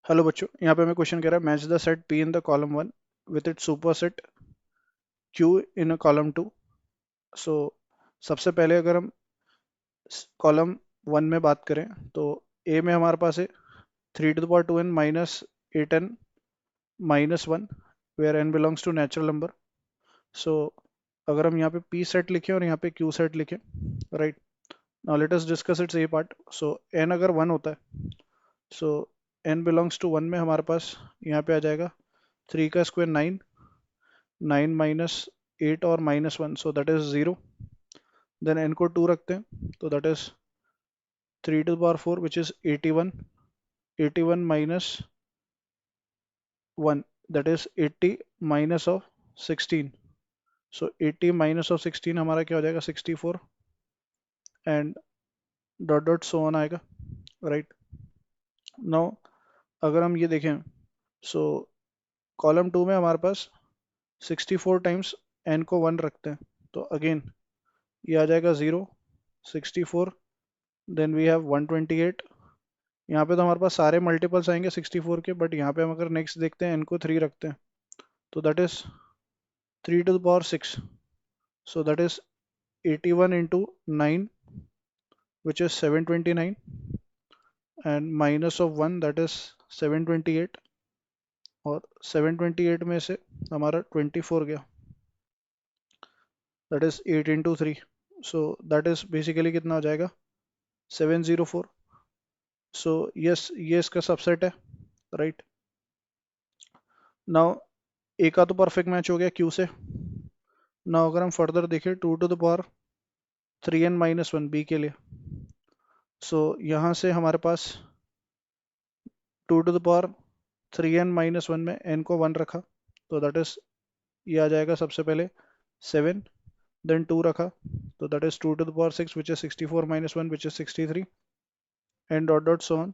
Hello बच्चों, यहाँ पे हमें क्वेश्चन कह रहा है match the set P in the column one with it superset Q in a column two. So सबसे पहले अगर हम कॉलम वन में बात करें तो ए में हमारे पास है 3 to the power 2n minus 8n minus 1 where n belongs to natural number. So अगर हम यहाँ पे p सेट लिखें और यहाँ पे q सेट लिखें, right. Now let us discuss it's a part. So n अगर 1 होता है, सो n बिलोंग्स टू 1 में हमारे पास यहाँ पे आ जाएगा 3 का स्क्वायर 9, 9 माइनस 8 और -1, so that is 0। Then n को 2 रखते हैं तो that is 3 to the power 4 which is 81, 81 minus 1 that is 80 minus of 16। So 80 minus of 16 हमारा क्या हो जाएगा 64 and dot dot so on आएगा, राइट। नाउ अगर हम ये देखें, सो कॉलम टू में हमारे पास 64 टाइम्स n को 1 रखते हैं तो अगेन ये आ जाएगा 0, 64, देन वी हैव 128। यहाँ पे तो हमारे पास सारे मल्टीपल्स आएंगे 64 के, बट यहाँ पे हम अगर नेक्स्ट देखते हैं n को 3 रखते हैं तो that is 3 to the power 6, so that is 81 into 9 which is 729 and minus of 1 that is 728 और 728 में से हमारा 24 गया, that is 8 into 3, so that is basically कितना हो जाएगा 704। so yes, ये इसका सबसेट है, राइट। नाउ ए का तो परफेक्ट मैच हो गया क्यू से। नाउ अगर हम फर्दर देखें 2 to the power 3n - 1 B के लिए, सो यहाँ से हमारे पास 2 to the power 3n - 1 में n को 1 रखा तो दैट इज ये आ जाएगा सबसे पहले 7, देन 2 रखा तो that is 2 to the power 6 which is 64 - 1 which is 63 and dot dot so on.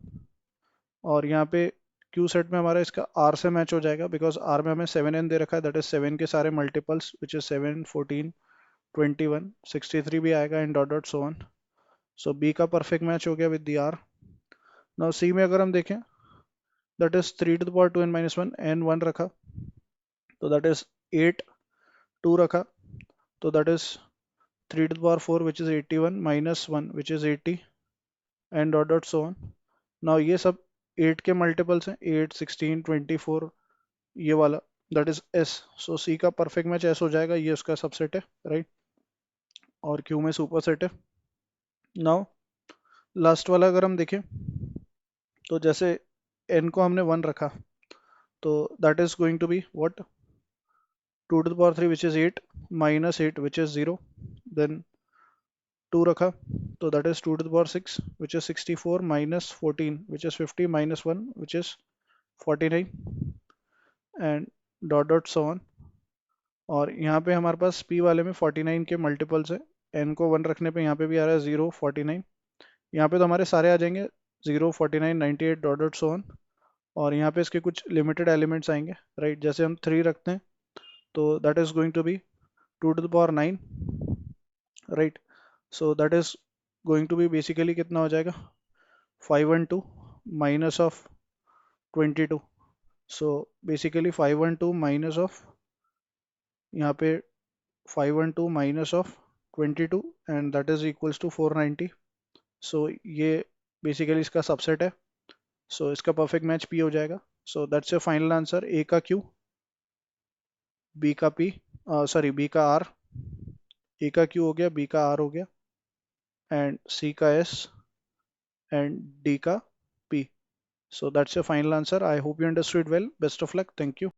और यहाँ पे क्यू सेट में हमारा इसका आर से मैच हो जाएगा बिकॉज आर में हमें 7n दे रखा है, दैट इज 7 के सारे मल्टीपल्स विच इज 7, 14, 21, 63 भी आएगा and dot dot so on. So B का परफेक्ट मैच हो गया with the R. Now C में अगर हम देखें that is 3 to the power 2n - 1 n 1 रखा तो दैट इज 8, 2 रखा तो that is 3 to the power 4 which is 81 - 1 which is 80 and dot dot so on. Now ये सब 8 के मल्टीपल्स हैं, 8, 16, 24, ये वाला दैट इज एस। सो सी का परफेक्ट मैच एस हो जाएगा, ये उसका सबसेट है, राइट। और क्यू में सुपर सेट है। नाउ लास्ट वाला अगर हम देखें तो जैसे n को हमने 1 रखा तो that is going to be what 2 to the power 3 which is 8 -8 which is 0, देन 2 रखा तो that is 2 to the power 6 which is 64 - 14 which is 50 -1 which is 49 and dot dot so on. और यहाँ पे हमारे पास p वाले में 49 के मल्टीपल्स है, n को 1 रखने पे यहाँ पे भी आ रहा है 0, 49, यहाँ पे तो हमारे सारे आ जाएंगे 0, 49, 98 डॉट डॉट सो ऑन। और यहाँ पे इसके कुछ लिमिटेड एलिमेंट्स आएंगे, राइट। जैसे हम 3 रखते हैं तो that is going to be 2 to the power 9, right. So that is going to be basically कितना हो जाएगा 512 minus of 22। So basically 512 minus of यहाँ पे 512 minus of 22 and that is equals to 490। सो ये बेसिकली इसका सबसेट है। सो इसका परफेक्ट मैच पी हो जाएगा। So that's your final answer. A का क्यू, बी का पी, सॉरी बी का आर, ए का क्यू हो गया, बी का आर हो गया एंड सी का एस एंड डी का P. So that's your final answer. I hope you understood well. Best of luck. Thank you.